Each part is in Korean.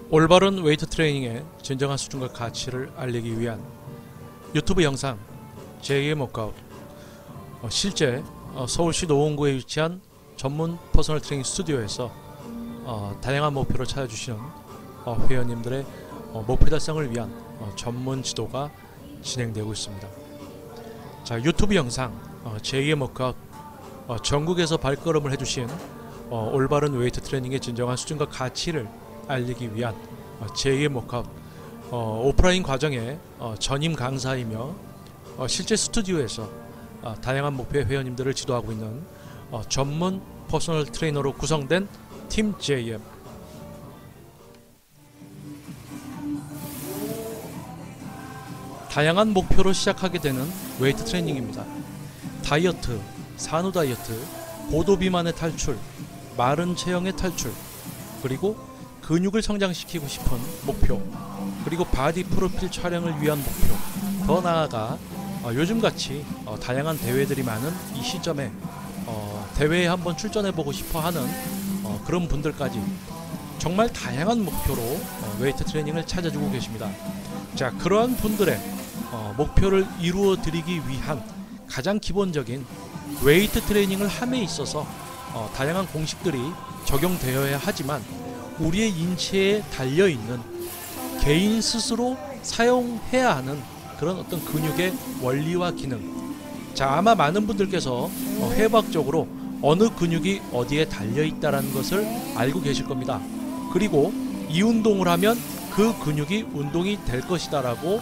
올바른 웨이트 트레이닝의 진정한 수준과 가치를 알리기 위한 유튜브 영상 제2의 워크아웃. 실제 서울시 노원구에 위치한 전문 퍼스널 트레이닝 스튜디오에서 다양한 목표를 찾아주시는 회원님들의 목표 달성을 위한 전문 지도가 진행되고 있습니다. 자, 유튜브 영상 제2의 워크아웃, 전국에서 발걸음을 해주신 올바른 웨이트 트레이닝의 진정한 수준과 가치를 알리기 위한 제2의 워크아웃, 오프라인 과정의 전임 강사이며 실제 스튜디오에서 다양한 목표의 회원님들을 지도하고 있는 전문 퍼스널 트레이너로 구성된 팀 JM. 다양한 목표로 시작하게 되는 웨이트 트레이닝입니다. 다이어트, 산후 다이어트, 고도 비만의 탈출, 마른 체형의 탈출, 그리고 근육을 성장시키고 싶은 목표, 그리고 바디 프로필 촬영을 위한 목표, 더 나아가 요즘같이 다양한 대회들이 많은 이 시점에 대회에 한번 출전해보고 싶어하는 그런 분들까지 정말 다양한 목표로 웨이트 트레이닝을 찾아주고 계십니다. 자, 그러한 분들의 목표를 이루어 드리기 위한 가장 기본적인 웨이트 트레이닝을 함에 있어서 다양한 공식들이 적용되어야 하지만 우리의 인체에 달려있는 개인 스스로 사용해야 하는 그런 어떤 근육의 원리와 기능. 자, 아마 많은 분들께서 해부학적으로 어느 근육이 어디에 달려있다는 것을 알고 계실 겁니다. 그리고 이 운동을 하면 그 근육이 운동이 될 것이다 라고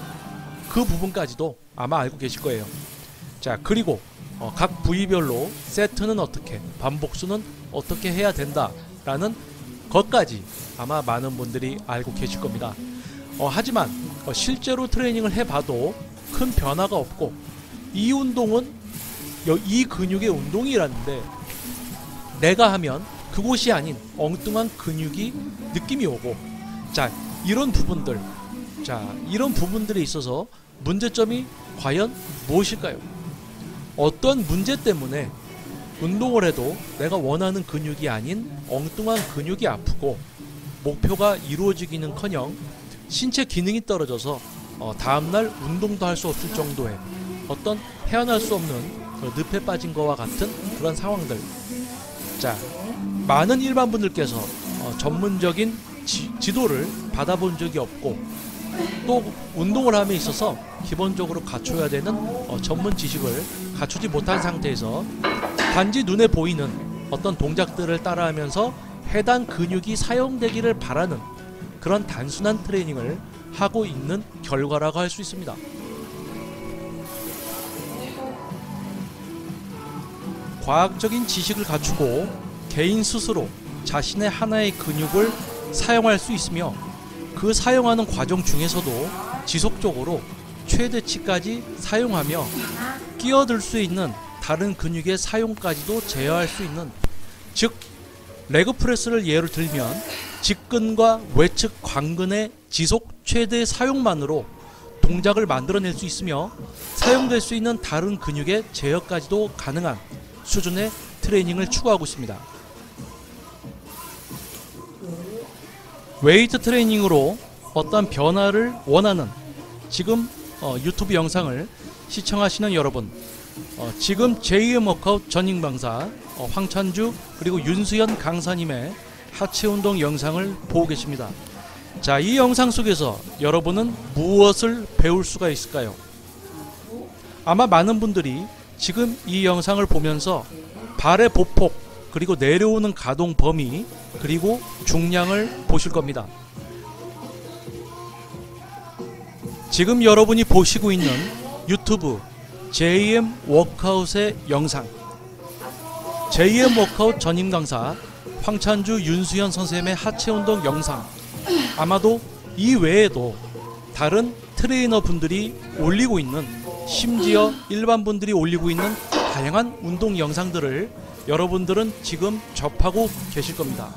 그 부분까지도 아마 알고 계실 거예요. 자, 그리고 각 부위별로 세트는 어떻게, 반복수는 어떻게 해야 된다 라는 것까지 아마 많은 분들이 알고 계실 겁니다. 하지만 실제로 트레이닝을 해봐도 큰 변화가 없고, 이 운동은 이 근육의 운동이라는데 내가 하면 그곳이 아닌 엉뚱한 근육이 느낌이 오고, 자, 이런 부분들, 이런 부분들에 있어서 문제점이 과연 무엇일까요? 어떤 문제 때문에 운동을 해도 내가 원하는 근육이 아닌 엉뚱한 근육이 아프고 목표가 이루어지기는커녕 신체 기능이 떨어져서 다음날 운동도 할 수 없을 정도의 어떤 헤어날 수 없는 늪에 빠진 것과 같은 그런 상황들. 자, 많은 일반 분들께서 전문적인 지도를 받아본 적이 없고, 또 운동을 함에 있어서 기본적으로 갖춰야 되는 전문 지식을 갖추지 못한 상태에서 단지 눈에 보이는 어떤 동작들을 따라하면서 해당 근육이 사용되기를 바라는 그런 단순한 트레이닝을 하고 있는 결과라고 할 수 있습니다. 과학적인 지식을 갖추고 개인 스스로 자신의 하나의 근육을 사용할 수 있으며, 그 사용하는 과정 중에서도 지속적으로 최대치까지 사용하며 끼어들 수 있는 다른 근육의 사용까지도 제어할 수 있는, 즉 레그프레스를 예로 들면 직근과 외측 광근의 지속 최대 사용만으로 동작을 만들어낼 수 있으며 사용될 수 있는 다른 근육의 제어까지도 가능한 수준의 트레이닝을 추구하고 있습니다. 웨이트 트레이닝으로 어떤 변화를 원하는 지금 유튜브 영상을 시청하시는 여러분, 지금 제2의 워크아웃 전임 강사 황찬주 그리고 윤수현 강사님의 하체 운동 영상을 보고 계십니다. 자, 이 영상 속에서 여러분은 무엇을 배울 수가 있을까요? 아마 많은 분들이 지금 이 영상을 보면서 발의 보폭, 그리고 내려오는 가동 범위, 그리고 중량을 보실 겁니다. 지금 여러분이 보시고 있는 유튜브 JM 워크아웃의 영상, JM 워크아웃 전임 강사 황찬주 윤수현 선생님의 하체 운동 영상, 아마도 이 외에도 다른 트레이너 분들이 올리고 있는, 심지어 일반 분들이 올리고 있는 다양한 운동 영상들을 여러분들은 지금 접하고 계실 겁니다.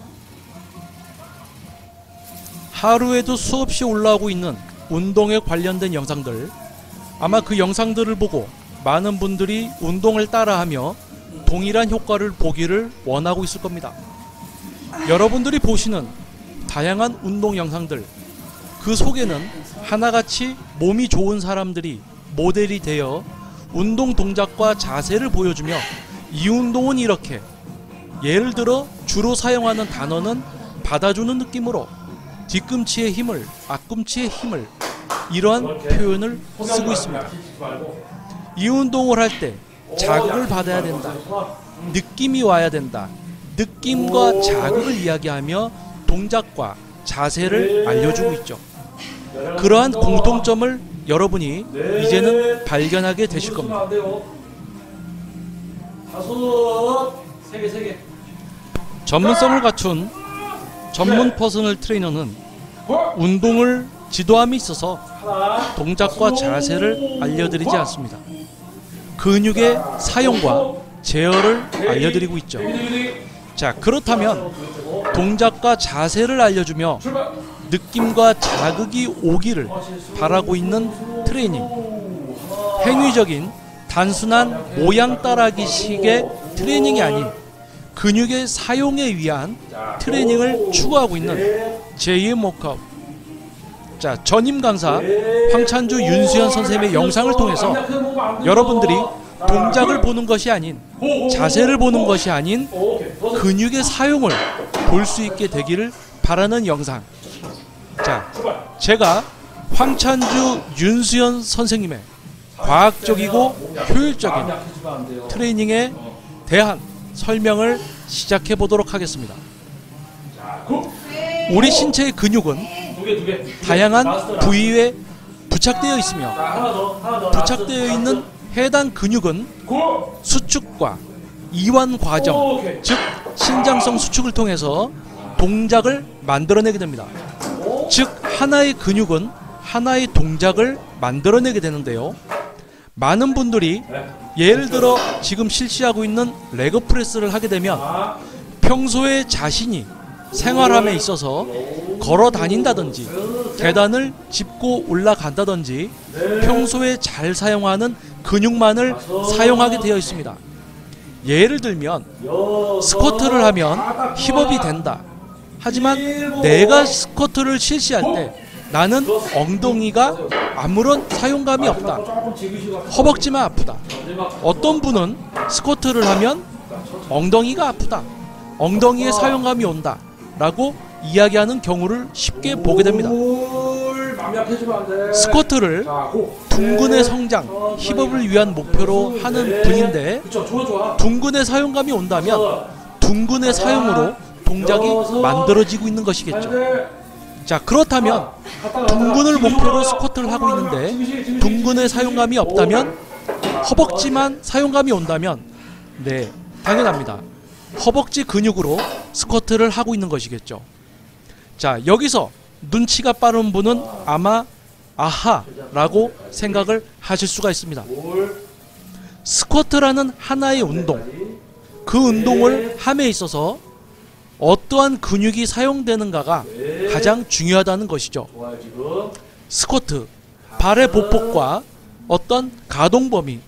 하루에도 수없이 올라오고 있는 운동에 관련된 영상들, 아마 그 영상들을 보고 많은 분들이 운동을 따라하며 동일한 효과를 보기를 원하고 있을 겁니다. 여러분들이 보시는 다양한 운동 영상들, 그 속에는 하나같이 몸이 좋은 사람들이 모델이 되어 운동 동작과 자세를 보여주며 이 운동은 이렇게, 예를 들어 주로 사용하는 단어는 받아주는 느낌으로 뒤꿈치의 힘을, 앞꿈치의 힘을, 이러한 표현을 쓰고 있습니다. 이 운동을 할 때 자극을 받아야 된다, 느낌이 와야 된다, 느낌과 자극을 이야기하며 동작과 자세를 알려주고 있죠. 그러한 공통점을 여러분이 이제는 발견하게 되실 겁니다. 전문성을 갖춘 전문 퍼스널 트레이너는 운동을 지도함에 있어서 동작과 자세를 알려드리지 않습니다. 근육의 사용과 제어를 알려드리고 있죠. 자, 그렇다면 동작과 자세를 알려주며 느낌과 자극이 오기를 바라고 있는 트레이닝, 행위적인 단순한 모양 따라하기식의 트레이닝이 아닌 근육의 사용에 위한 트레이닝을 추구하고 있는 제2의 워크아웃. 자, 전임 강사 황찬주 윤수현 선생님의 영상을 통해서 여러분들이 동작을 보는 것이 아닌, 자세를 보는 것이 아닌 근육의 사용을 볼 수 있게 되기를 바라는 영상. 자, 제가 황찬주 윤수현 선생님의 과학적이고 효율적인 트레이닝에 대한 설명을 시작해 보도록 하겠습니다. 우리 신체의 근육은 다양한 부위에 부착되어 있으며, 부착되어 있는 해당 근육은 수축과 이완 과정, 즉 신장성 수축을 통해서 동작을 만들어내게 됩니다. 즉 하나의 근육은 하나의 동작을 만들어내게 되는데요. 많은 분들이 예를 들어 지금 실시하고 있는 레그 프레스를 하게 되면 평소에 자신이 생활함에 있어서 걸어 다닌다든지 계단을 짚고 올라간다든지 평소에 잘 사용하는 근육만을 사용하게 되어 있습니다. 예를 들면 스쿼트를 하면 힙업이 된다. 하지만 내가 스쿼트를 실시할 때 나는 엉덩이가 아무런 사용감이 없다. 허벅지만 아프다. 어떤 분은 스쿼트를 하면 엉덩이가 아프다. 엉덩이에 사용감이 온다. 라고 이야기하는 경우를 쉽게 보게 됩니다. 스쿼트를 둥근의 성장, 힙업을 위한 목표로 하는 분인데 둥근의 사용감이 온다면 둥근의 사용으로 동작이 만들어지고 있는 것이겠죠. 자, 그렇다면 둥근을 목표로 스쿼트를 하고 있는데 둥근의 사용감이 없다면, 허벅지만 사용감이 온다면, 네, 당연합니다. 허벅지 근육으로 스쿼트를 하고 있는 것이겠죠. 자, 여기서 눈치가 빠른 분은 아마 아하라고 생각을 하실 수가 있습니다. 스쿼트라는 하나의 운동, 그 운동을 함에 있어서 어떠한 근육이 사용되는가가 가장 중요하다는 것이죠. 스쿼트, 발의 보폭과 어떤 가동 범위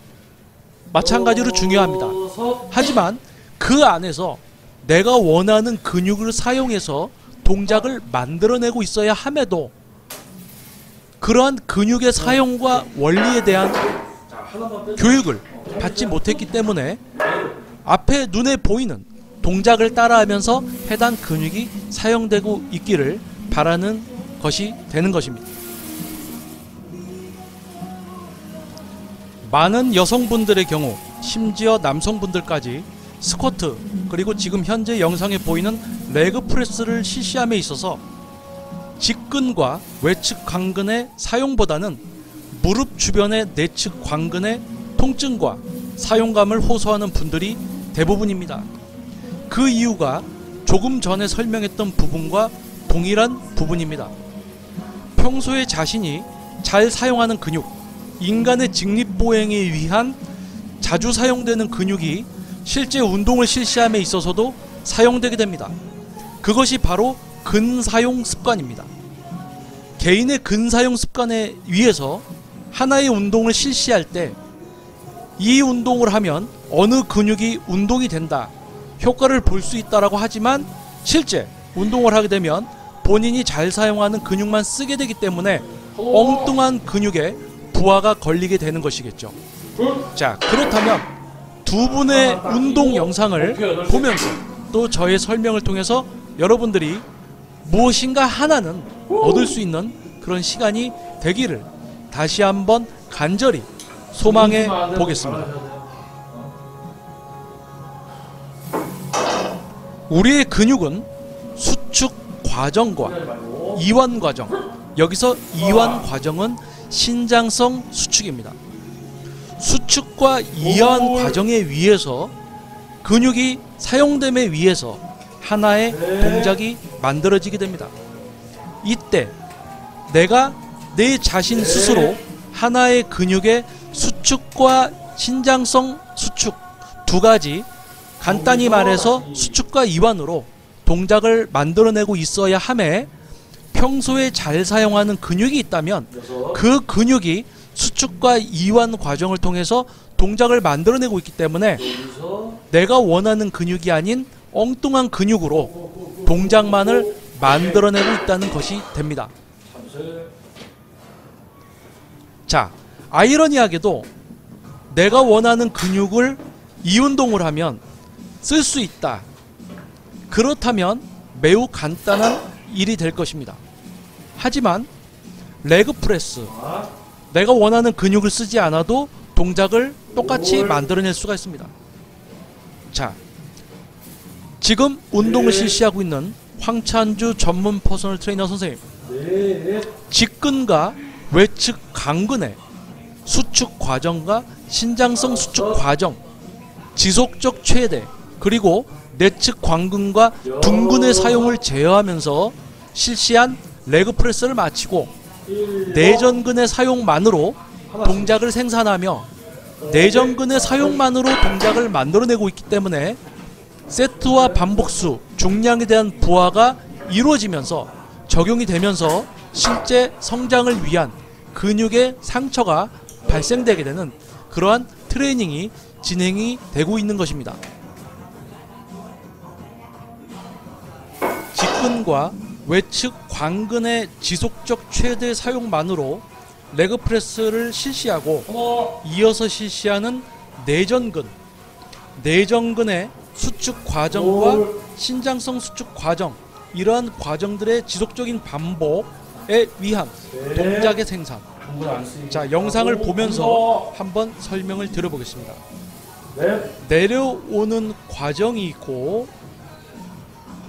마찬가지로 중요합니다. 하지만 그 안에서 내가 원하는 근육을 사용해서 동작을 만들어내고 있어야 함에도 그러한 근육의 사용과 원리에 대한 교육을 받지 못했기 때문에 앞에 눈에 보이는 동작을 따라하면서 해당 근육이 사용되고 있기를 바라는 것이 되는 것입니다. 많은 여성분들의 경우, 심지어 남성분들까지 스쿼트, 그리고 지금 현재 영상에 보이는 레그 프레스를 실시함에 있어서 직근과 외측 관근의 사용보다는 무릎 주변의 내측 관근의 통증과 사용감을 호소하는 분들이 대부분입니다. 그 이유가 조금 전에 설명했던 부분과 동일한 부분입니다. 평소에 자신이 잘 사용하는 근육, 인간의 직립보행에 위한 자주 사용되는 근육이 실제 운동을 실시함에 있어서도 사용되게 됩니다. 그것이 바로 근사용 습관입니다. 개인의 근사용 습관에 의해서 하나의 운동을 실시할 때 이 운동을 하면 어느 근육이 운동이 된다, 효과를 볼 수 있다라고 하지만 실제 운동을 하게 되면 본인이 잘 사용하는 근육만 쓰게 되기 때문에 엉뚱한 근육에 부하가 걸리게 되는 것이겠죠. 자, 그렇다면 두 분의 운동 영상을 보면서 또 저의 설명을 통해서 여러분들이 무엇인가 하나는 얻을 수 있는 그런 시간이 되기를 다시 한번 간절히 소망해 보겠습니다. 우리의 근육은 수축 과정과 이완 과정, 여기서 이완 과정은 신장성 수축입니다. 수축과 이완 과정에 의해서 근육이 사용됨에 의해서 하나의 동작이 만들어지게 됩니다. 이때 내가 내 자신 스스로 하나의 근육의 수축과 신장성 수축 두 가지, 간단히 말해서 수축과 이완으로 동작을 만들어내고 있어야 함에, 평소에 잘 사용하는 근육이 있다면 그 근육이 수축과 이완 과정을 통해서 동작을 만들어내고 있기 때문에 내가 원하는 근육이 아닌 엉뚱한 근육으로 동작만을 만들어내고 있다는 것이 됩니다. 자, 아이러니하게도 내가 원하는 근육을 이 운동을 하면 쓸 수 있다. 그렇다면 매우 간단한 일이 될 것입니다. 하지만 레그 프레스, 내가 원하는 근육을 쓰지 않아도 동작을 똑같이 만들어낼 수가 있습니다. 자, 지금 운동을 실시하고 있는 황찬주 전문 퍼스널 트레이너 선생님, 직근과 외측 강근의 수축 과정과 신장성 수축 과정, 지속적 최대, 그리고 내측 광근과 둔근의 사용을 제어하면서 실시한 레그 프레스를 마치고 내전근의 사용만으로 동작을 생산하며 내전근의 사용만으로 동작을 만들어내고 있기 때문에 세트와 반복수, 중량에 대한 부하가 이루어지면서 적용이 되면서 실제 성장을 위한 근육의 상처가 발생되게 되는 그러한 트레이닝이 진행이 되고 있는 것입니다. 직근과 외측 광근의 지속적 최대 사용만으로 레그 프레스를 실시하고 이어서 실시하는 내전근, 내전근의 수축 과정과 신장성 수축 과정, 이러한 과정들의 지속적인 반복에 위한 동작의 생산. 자, 영상을 보면서 한번 설명을 드려보겠습니다. 내려오는 과정이 있고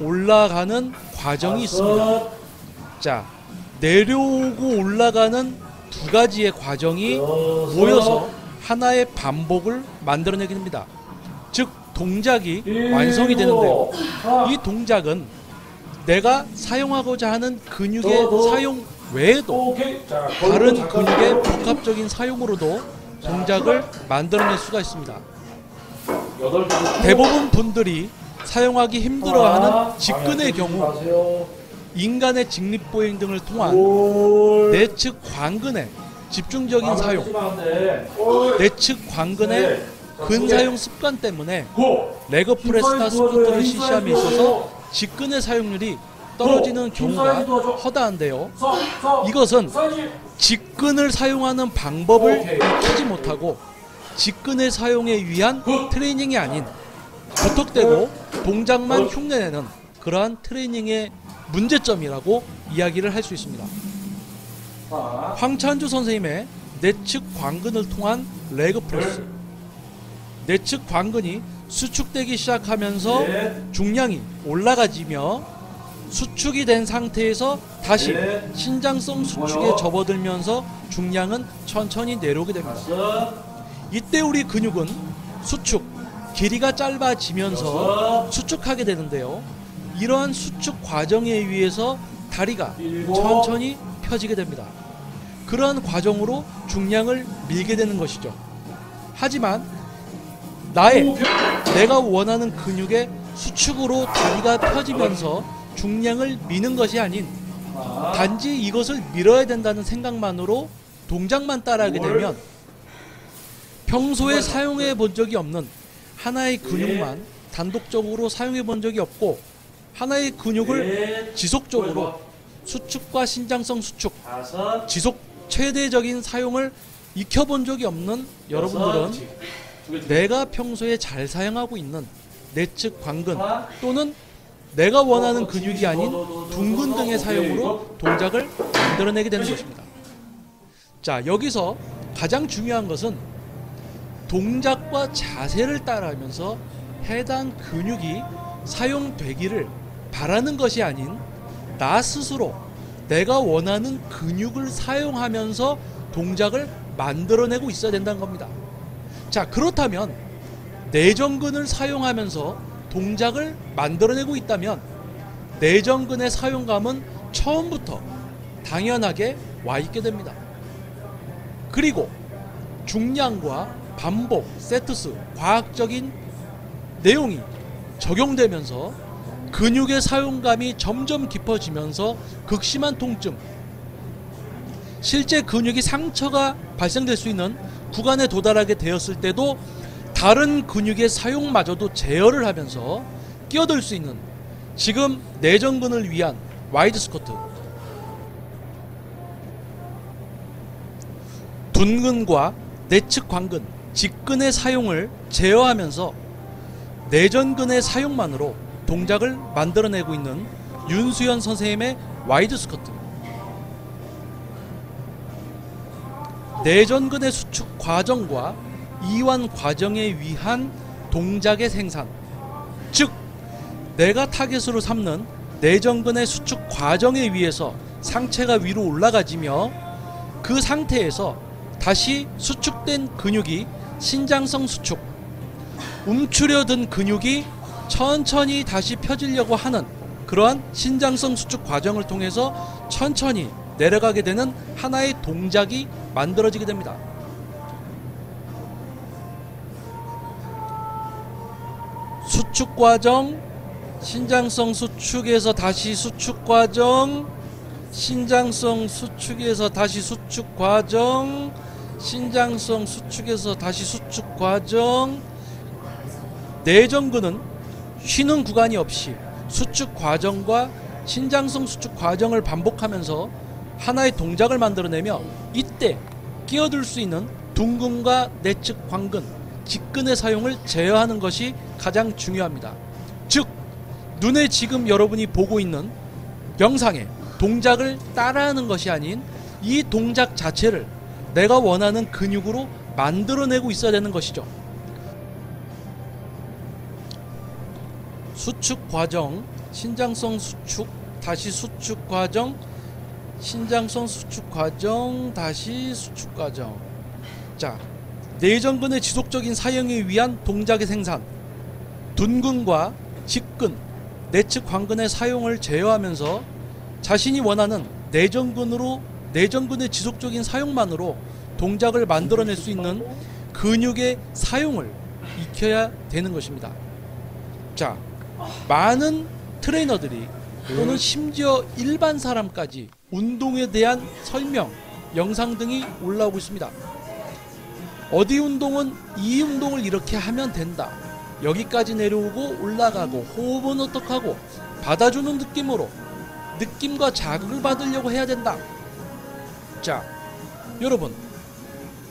올라가는 과정이 있습니다. 자, 내려오고 올라가는 두 가지의 과정이 모여서 하나의 반복을 만들어내게 됩니다. 즉 동작이 완성이 되는데요. 이 동작은 내가 사용하고자 하는 근육의 사용 외에도 다른 근육의 복합적인 사용으로도 동작을 만들어낼 수가 있습니다. 대부분 분들이 사용하기 힘들어하는 직근의 경우 인간의 직립보행 등을 통한 내측 광근의 집중적인 사용, 내측 광근의 근사용 습관 때문에 레그 프레스나 스쿼트를 실시함에 있어서 직근의 사용률이 떨어지는 경우가 허다한데요. 이것은 직근을 사용하는 방법을 익히지 못하고 직근의 사용에 위한 트레이닝이 아닌 무턱대고 동작만 흉내내는 그러한 트레이닝의 문제점이라고 이야기를 할 수 있습니다. 황찬주 선생님의 내측 광근을 통한 레그 프레스, 내측 광근이 수축되기 시작하면서 중량이 올라가지며 수축이 된 상태에서 다시 신장성 수축에 접어들면서 중량은 천천히 내려오게 됩니다. 이때 우리 근육은 수축, 길이가 짧아지면서 수축하게 되는데요. 이러한 수축 과정에 의해서 다리가 천천히 펴지게 됩니다. 그러한 과정으로 중량을 밀게 되는 것이죠. 하지만 내가 원하는 근육의 수축으로 다리가 펴지면서 중량을 미는 것이 아닌 단지 이것을 밀어야 된다는 생각만으로 동작만 따라하게 되면 평소에 사용해 본 적이 없는 하나의 근육만 단독적으로 사용해 본 적이 없고 하나의 근육을 지속적으로 수축과 신장성 수축 지속 최대적인 사용을 익혀본 적이 없는 여러분들은 내가 평소에 잘 사용하고 있는 내측 광근 또는 내가 원하는 근육이 아닌 둔근 등의 사용으로 동작을 만들어내게 되는 것입니다. 자, 여기서 가장 중요한 것은 동작과 자세를 따라하면서 해당 근육이 사용되기를 바라는 것이 아닌 나 스스로 내가 원하는 근육을 사용하면서 동작을 만들어내고 있어야 된다는 겁니다. 자, 그렇다면 내전근을 사용하면서 동작을 만들어내고 있다면 내전근의 사용감은 처음부터 당연하게 와 있게 됩니다. 그리고 중량과 반복, 세트수, 과학적인 내용이 적용되면서 근육의 사용감이 점점 깊어지면서 극심한 통증, 실제 근육이 상처가 발생될 수 있는 구간에 도달하게 되었을 때도 다른 근육의 사용마저도 제어를 하면서 끼어들 수 있는 지금 내전근을 위한 와이드 스쿼트, 둔근과 내측 광근, 직근의 사용을 제어하면서 내전근의 사용만으로 동작을 만들어내고 있는 윤수현 선생님의 와이드 스쿼트. 내전근의 수축 과정과 이완 과정에 위한 동작의 생산, 즉 내가 타겟으로 삼는 내전근의 수축 과정에 의해서 상체가 위로 올라가지며 그 상태에서 다시 수축된 근육이 신장성 수축, 움츠려든 근육이 천천히 다시 펴지려고 하는 그러한 신장성 수축 과정을 통해서 천천히 내려가게 되는 하나의 동작이 만들어지게 됩니다. 수축 과정, 신장성 수축에서 다시 수축 과정, 신장성 수축에서 다시 수축 과정, 신장성 수축에서 다시 수축 과정. 내전근은 쉬는 구간이 없이 수축 과정과 신장성 수축 과정을 반복하면서 하나의 동작을 만들어내며 이때 끼어들 수 있는 둔근과 내측 광근, 직근의 사용을 제어하는 것이 가장 중요합니다. 즉 눈에 지금 여러분이 보고 있는 영상에 동작을 따라하는 것이 아닌 이 동작 자체를 내가 원하는 근육으로 만들어내고 있어야 되는 것이죠. 수축 과정, 신장성 수축, 다시 수축 과정, 신장성 수축 과정, 다시 수축 과정. 자, 내전근의 지속적인 사용에 위한 동작의 생산, 둔근과 직근, 내측 광근의 사용을 제어하면서 자신이 원하는 내전근의 지속적인 사용만으로 동작을 만들어낼 수 있는 근육의 사용을 익혀야 되는 것입니다. 자, 많은 트레이너들이 또는 심지어 일반 사람까지 운동에 대한 설명, 영상 등이 올라오고 있습니다. 어디 운동은 이 운동을 이렇게 하면 된다. 여기까지 내려오고 올라가고 호흡은 어떻게 하고 받아주는 느낌으로 느낌과 자극을 받으려고 해야 된다. 자, 여러분,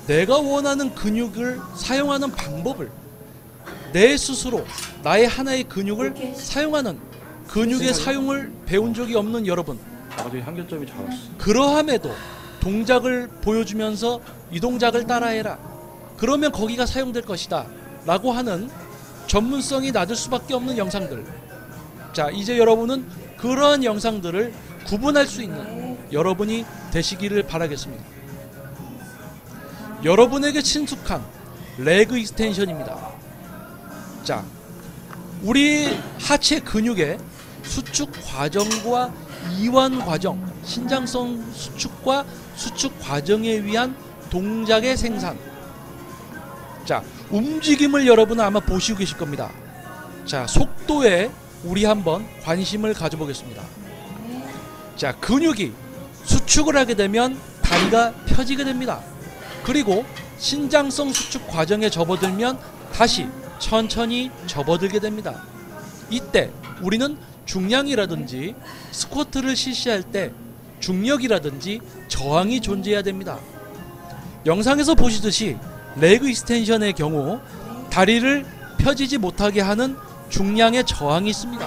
내가 원하는 근육을 사용하는 방법을 내 스스로 나의 하나의 근육을 사용하는 근육의 사용을 배운 적이 없는 여러분, 아주 한결점이 잘 왔어. 그러함에도 동작을 보여주면서 이 동작을 따라해라, 그러면 거기가 사용될 것이다 라고 하는 전문성이 낮을 수밖에 없는 영상들. 자, 이제 여러분은 그러한 영상들을 구분할 수 있는 여러분이 되시기를 바라겠습니다. 여러분에게 친숙한 레그 익스텐션입니다. 자, 우리 하체 근육의 수축 과정과 이완 과정, 신장성 수축과 수축 과정에 의한 동작의 생산. 자, 움직임을 여러분은 아마 보시고 계실 겁니다. 자, 속도에 우리 한번 관심을 가져보겠습니다. 자, 근육이 수축을 하게 되면 다리가 펴지게 됩니다. 그리고 신장성 수축 과정에 접어들면 다시 천천히 접어들게 됩니다. 이때 우리는 중량이라든지 스쿼트를 실시할 때 중력이라든지 저항이 존재해야 됩니다. 영상에서 보시듯이 레그 익스텐션의 경우 다리를 펴지지 못하게 하는 중량의 저항이 있습니다.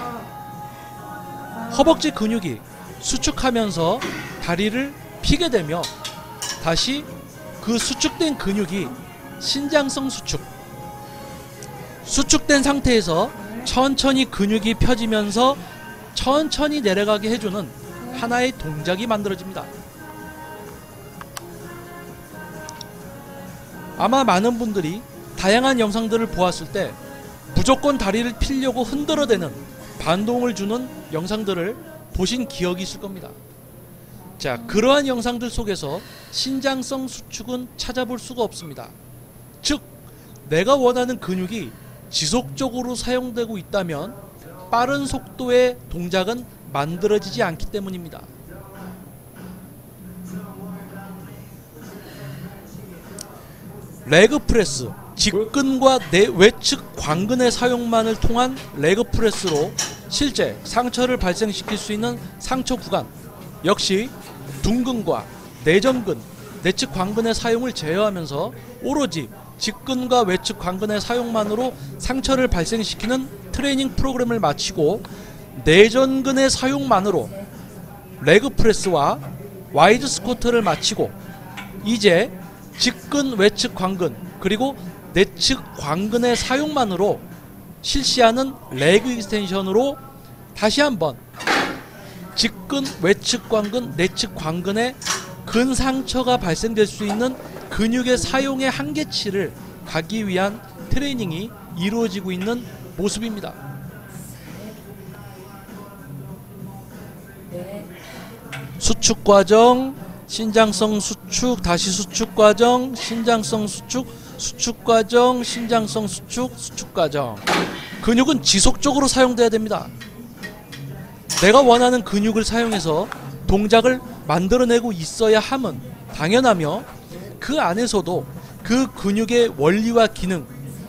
허벅지 근육이 수축하면서 다리를 피게 되며 다시 그 수축된 근육이 신장성 수축된 상태에서 천천히 근육이 펴지면서 천천히 내려가게 해주는 하나의 동작이 만들어집니다. 아마 많은 분들이 다양한 영상들을 보았을 때 무조건 다리를 펴려고 흔들어대는 반동을 주는 영상들을 보신 기억이 있을 겁니다. 자, 그러한 영상들 속에서 신장성 수축은 찾아볼 수가 없습니다. 즉, 내가 원하는 근육이 지속적으로 사용되고 있다면 빠른 속도의 동작은 만들어지지 않기 때문입니다. 레그 프레스, 직근과 외측 광근의 사용만을 통한 레그 프레스로 실제 상처를 발생시킬 수 있는 상처 구간, 역시 둔근과 내전근, 내측 광근의 사용을 제어하면서 오로지 직근과 외측 광근의 사용만으로 상처를 발생시키는 트레이닝 프로그램을 마치고 내전근의 사용만으로 레그 프레스와 와이드 스쿼트를 마치고 이제 직근, 외측 광근 그리고 내측 광근의 사용만으로 실시하는 레그 익스텐션으로 다시 한번 직근, 외측 광근, 내측 광근의 근상처가 발생될 수 있는 근육의 사용의 한계치를 가기 위한 트레이닝이 이루어지고 있는 모습입니다. 수축 과정, 신장성 수축, 다시 수축 과정, 신장성 수축, 수축 과정, 신장성 수축, 수축 과정. 근육은 지속적으로 사용돼야 됩니다. 내가 원하는 근육을 사용해서 동작을 만들어내고 있어야 함은 당연하며 그 안에서도 그 근육의 원리와 기능,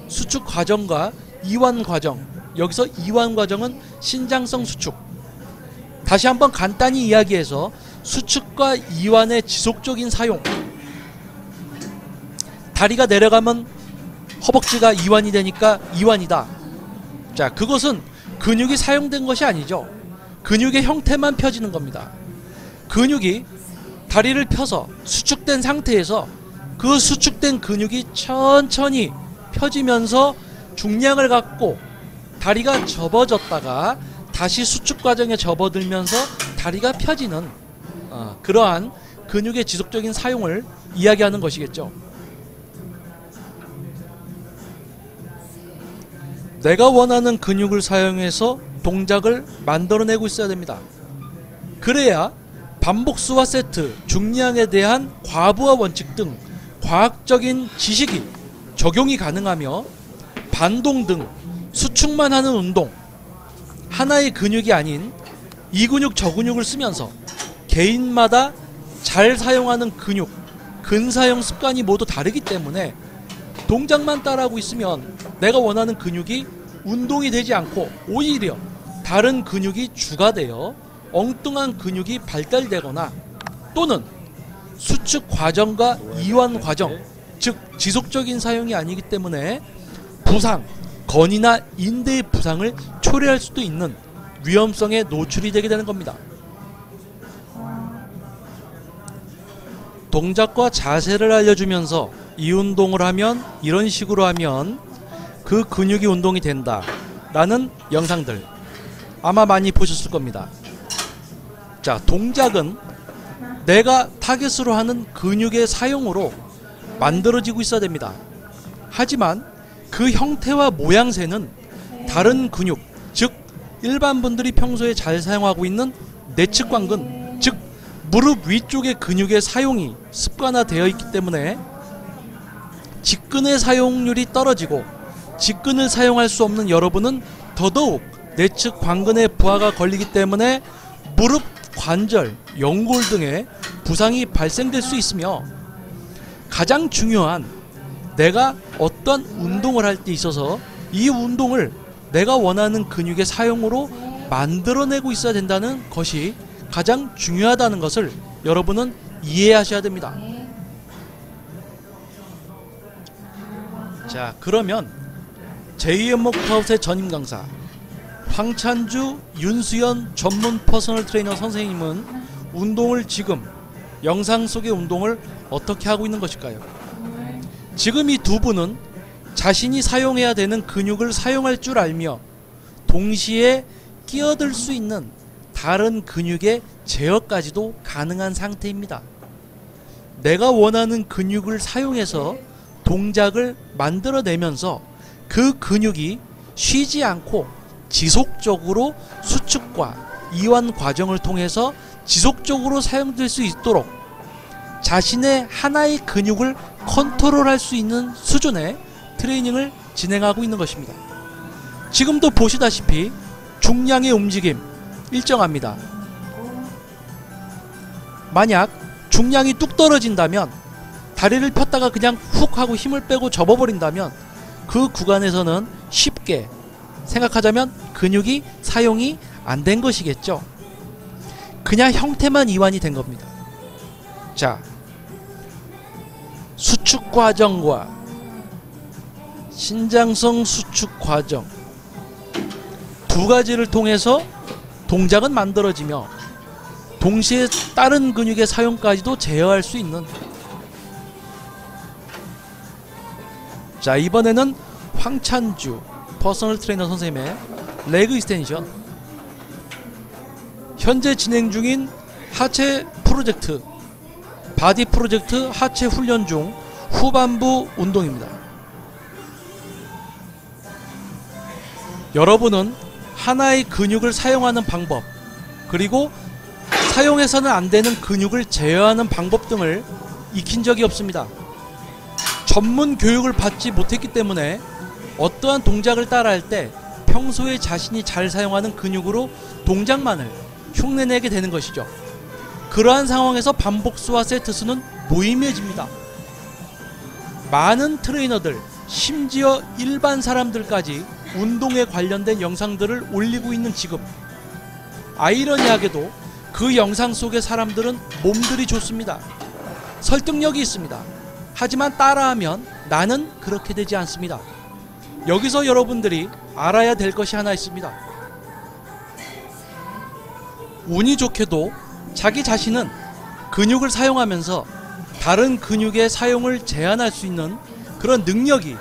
수축 과정과 이완 과정, 여기서 이완 과정은 신장성 수축. 다시 한번 간단히 이야기해서 수축과 이완의 지속적인 사용. 다리가 내려가면 허벅지가 이완이 되니까 이완이다. 자, 그것은 근육이 사용된 것이 아니죠. 근육의 형태만 펴지는 겁니다. 근육이 다리를 펴서 수축된 상태에서 그 수축된 근육이 천천히 펴지면서 중량을 갖고 다리가 접어졌다가 다시 수축 과정에 접어들면서 다리가 펴지는 그러한 근육의 지속적인 사용을 이야기하는 것이겠죠. 내가 원하는 근육을 사용해서 동작을 만들어내고 있어야 됩니다. 그래야 반복수와 세트, 중량에 대한 과부하 원칙 등 과학적인 지식이 적용이 가능하며 반동 등 수축만 하는 운동, 하나의 근육이 아닌 이 근육 저 근육을 쓰면서 개인마다 잘 사용하는 근육, 근사용 습관이 모두 다르기 때문에 동작만 따라하고 있으면 내가 원하는 근육이 운동이 되지 않고 오히려 다른 근육이 주가 되어 엉뚱한 근육이 발달되거나 또는 수축 과정과 이완 과정, 즉 지속적인 사용이 아니기 때문에 부상, 건이나 인대의 부상을 초래할 수도 있는 위험성에 노출이 되게 되는 겁니다. 동작과 자세를 알려주면서 이 운동을 하면 이런 식으로 하면 그 근육이 운동이 된다 라는 영상들 아마 많이 보셨을 겁니다. 자, 동작은 내가 타겟으로 하는 근육의 사용으로 만들어지고 있어야 됩니다. 하지만 그 형태와 모양새는 다른 근육, 즉 일반 분들이 평소에 잘 사용하고 있는 내측 광근, 즉 무릎 위쪽의 근육의 사용이 습관화되어 있기 때문에 직근의 사용률이 떨어지고 직근을 사용할 수 없는 여러분은 더더욱 내측 광근의 부하가 걸리기 때문에 무릎, 관절, 연골 등의 부상이 발생될 수 있으며 가장 중요한 내가 어떤 운동을 할 때 있어서 이 운동을 내가 원하는 근육의 사용으로 만들어내고 있어야 된다는 것이 가장 중요하다는 것을 여러분은 이해하셔야 됩니다. 자, 그러면 제2의 워크아웃의 전임 강사 황찬주 윤수연 전문 퍼스널 트레이너 선생님은 운동을 지금 영상 속의 운동을 어떻게 하고 있는 것일까요? 지금 이 두 분은 자신이 사용해야 되는 근육을 사용할 줄 알며 동시에 끼어들 수 있는 다른 근육의 제어까지도 가능한 상태입니다. 내가 원하는 근육을 사용해서 동작을 만들어내면서 그 근육이 쉬지 않고 지속적으로 수축과 이완 과정을 통해서 지속적으로 사용될 수 있도록 자신의 하나의 근육을 컨트롤할 수 있는 수준의 트레이닝을 진행하고 있는 것입니다. 지금도 보시다시피 중량의 움직임 일정합니다. 만약 중량이 뚝 떨어진다면 다리를 폈다가 그냥 훅 하고 힘을 빼고 접어버린다면 그 구간에서는 쉽게 생각하자면 근육이 사용이 안 된 것이겠죠. 그냥 형태만 이완이 된 겁니다. 자, 수축 과정과 신장성 수축 과정 두 가지를 통해서 동작은 만들어지며 동시에 다른 근육의 사용까지도 제어할 수 있는. 자, 이번에는 황찬주 퍼스널 트레이너 선생님의 레그 익스텐션, 현재 진행 중인 하체 프로젝트 바디 프로젝트 하체 훈련 중 후반부 운동입니다. 여러분은 하나의 근육을 사용하는 방법, 그리고 사용해서는 안 되는 근육을 제어하는 방법 등을 익힌 적이 없습니다. 전문 교육을 받지 못했기 때문에 어떠한 동작을 따라할 때 평소에 자신이 잘 사용하는 근육으로 동작만을 흉내내게 되는 것이죠. 그러한 상황에서 반복수와 세트수는 무의미해집니다. 많은 트레이너들, 심지어 일반 사람들까지 운동에 관련된 영상들을 올리고 있는 지금, 아이러니하게도 그 영상 속의 사람들은 몸들이 좋습니다. 설득력이 있습니다. 하지만 따라하면 나는 그렇게 되지 않습니다. 여기서 여러분들이 알아야 될 것이 하나 있습니다. 운이 좋게도 자기 자신은 근육을 사용하면서 다른 근육의 사용을 제한할 수 있는 그런 능력이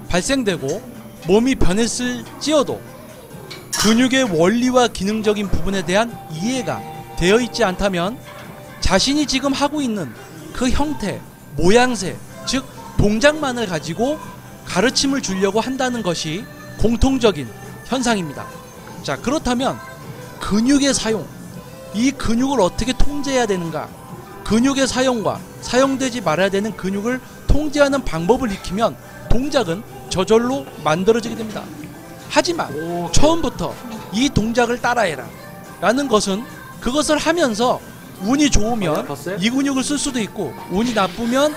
발생되고 몸이 변했을지어도 근육의 원리와 기능적인 부분에 대한 이해가 되어 있지 않다면 자신이 지금 하고 있는 그 형태, 모양새, 즉 동작만을 가지고 가르침을 주려고 한다는 것이 공통적인 현상입니다. 자, 그렇다면 근육의 사용, 이 근육을 어떻게 통제해야 되는가, 근육의 사용과 사용되지 말아야 되는 근육을 통제하는 방법을 익히면 동작은 저절로 만들어지게 됩니다. 하지만 처음부터 이 동작을 따라해라 라는 것은 그것을 하면서 운이 좋으면 이 근육을 쓸 수도 있고 운이 나쁘면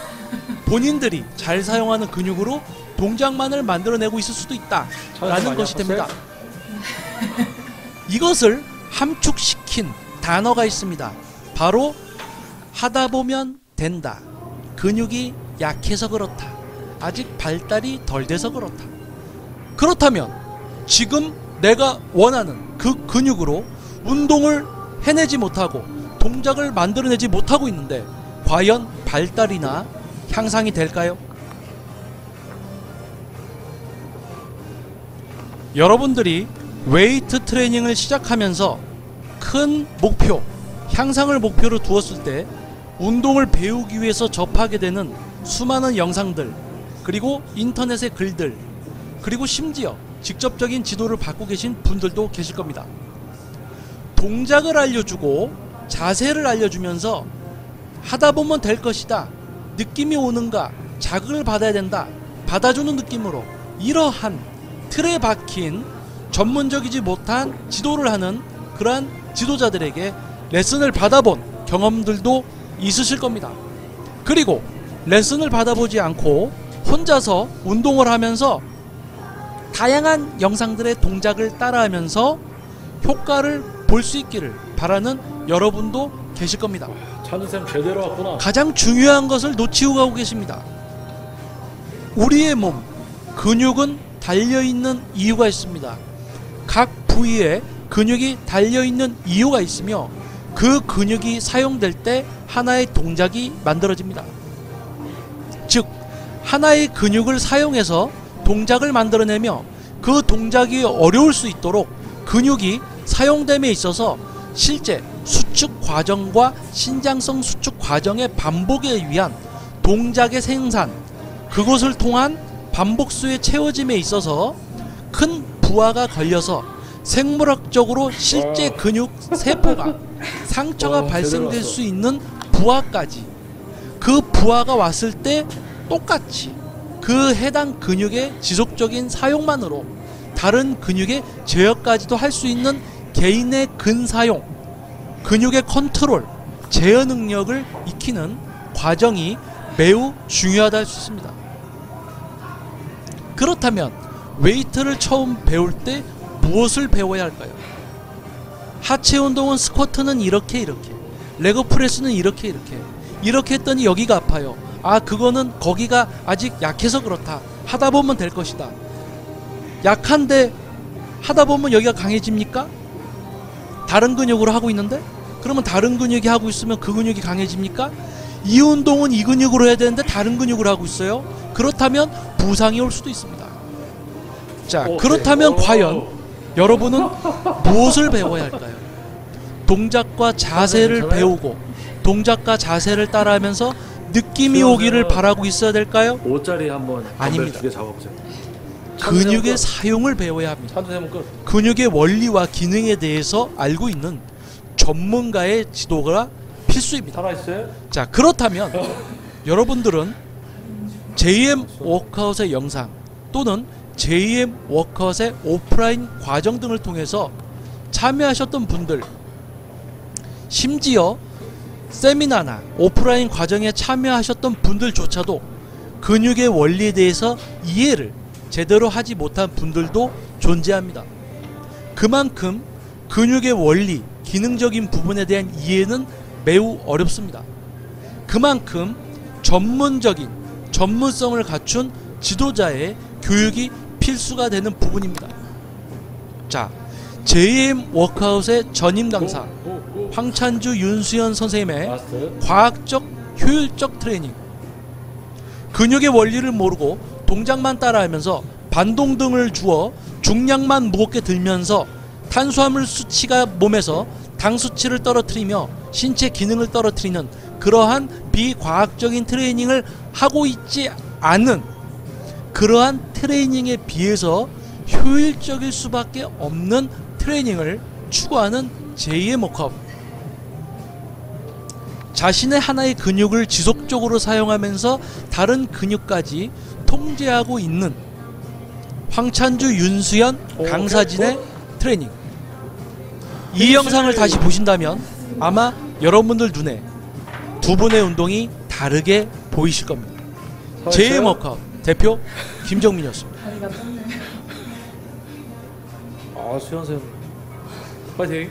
본인들이 잘 사용하는 근육으로 동작만을 만들어내고 있을 수도 있다 라는 것이 됩니다. 이것을 함축시킨 단어가 있습니다. 바로 하다보면 된다. 근육이 약해서 그렇다. 아직 발달이 덜 돼서 그렇다. 그렇다면 지금 내가 원하는 그 근육으로 운동을 해내지 못하고 동작을 만들어내지 못하고 있는데 과연 발달이나 향상이 될까요? 여러분들이 웨이트 트레이닝을 시작하면서 큰 목표, 향상을 목표로 두었을 때 운동을 배우기 위해서 접하게 되는 수많은 영상들, 그리고 인터넷의 글들, 그리고 심지어 직접적인 지도를 받고 계신 분들도 계실 겁니다. 동작을 알려주고 자세를 알려주면서 하다보면 될 것이다, 느낌이 오는가, 자극을 받아야 된다, 받아주는 느낌으로 이러한 틀에 박힌 전문적이지 못한 지도를 하는 그러한 지도자들에게 레슨을 받아본 경험들도 있으실 겁니다. 그리고 레슨을 받아보지 않고 혼자서 운동을 하면서 다양한 영상들의 동작을 따라하면서 효과를 볼 수 있기를 바라는 여러분도 계실 겁니다. 찬우쌤 제대로 왔구나. 가장 중요한 것을 놓치고 가고 계십니다. 우리의 몸, 근육은 달려있는 이유가 있습니다. 각 부위에 근육이 달려있는 이유가 있으며 그 근육이 사용될 때 하나의 동작이 만들어집니다. 즉 하나의 근육을 사용해서 동작을 만들어내며 그 동작이 어려울 수 있도록 근육이 사용됨에 있어서 실제 수축 과정과 신장성 수축 과정의 반복에 위한 동작의 생산, 그것을 통한 반복수의 채워짐에 있어서 큰 부하가 걸려서 생물학적으로 실제 근육 세포가 상처가 발생될 수 있는 부하까지, 그 부하가 왔을 때 똑같이 그 해당 근육의 지속적인 사용만으로 다른 근육의 제어까지도 할 수 있는 개인의 근사용, 근육의 컨트롤, 제어 능력을 익히는 과정이 매우 중요하다 할 수 있습니다. 그렇다면 웨이트를 처음 배울 때 무엇을 배워야 할까요? 하체 운동은 스쿼트는 이렇게 레그 프레스는 이렇게 했더니 여기가 아파요. 아, 그거는 거기가 아직 약해서 그렇다. 하다 보면 될 것이다. 약한데 하다 보면 여기가 강해집니까? 다른 근육으로 하고 있는데? 그러면 다른 근육이 하고 있으면 그 근육이 강해집니까? 이 운동은 이 근육으로 해야 되는데 다른 근육으로 하고 있어요. 그렇다면 부상이 올 수도 있습니다. 자, 그렇다면 과연 여러분은 무엇을 배워야 할까요? 동작과 자세를 배우고 동작과 자세를 따라하면서 느낌이 오기를 바라고 있어야 될까요? 5짜리 한번 아닙니다. 2개 잡아보세요. 근육의 사용을 배워야 합니다. 찬우쌤은 끝. 근육의 원리와 기능에 대해서 알고 있는 전문가의 지도가 필수입니다. 살아있어요? 자, 그렇다면 여러분들은 JM 워크아웃의 영상 또는 JM 워크아웃의 오프라인 과정 등을 통해서 참여하셨던 분들, 심지어 세미나나 오프라인 과정에 참여하셨던 분들조차도 근육의 원리에 대해서 이해를 제대로 하지 못한 분들도 존재합니다. 그만큼 근육의 원리, 기능적인 부분에 대한 이해는 매우 어렵습니다. 그만큼 전문성을 갖춘 지도자의 교육이 필수가 되는 부분입니다. 자, JM 워크아웃의 전임 강사 황찬주 윤수연 선생님의 과학적 효율적 트레이닝, 근육의 원리를 모르고 동작만 따라하면서 반동 등을 주어 중량만 무겁게 들면서 탄수화물 수치가 몸에서 당 수치를 떨어뜨리며 신체 기능을 떨어뜨리는 그러한 비과학적인 트레이닝을 하고 있지 않은 그러한 트레이닝에 비해서 효율적일 수밖에 없는 트레이닝을 추구하는 JM 워크아웃, 자신의 하나의 근육을 지속적으로 사용하면서 다른 근육까지 통제하고 있는 황찬주 윤수연 강사진의 트레이닝, 이 영상을 다시 보신다면 아마 여러분들 눈에 두 분의 운동이 다르게 보이실 겁니다. JM 워크아웃 대표 김정민이었습니다. 아, 수연쌤 파이팅.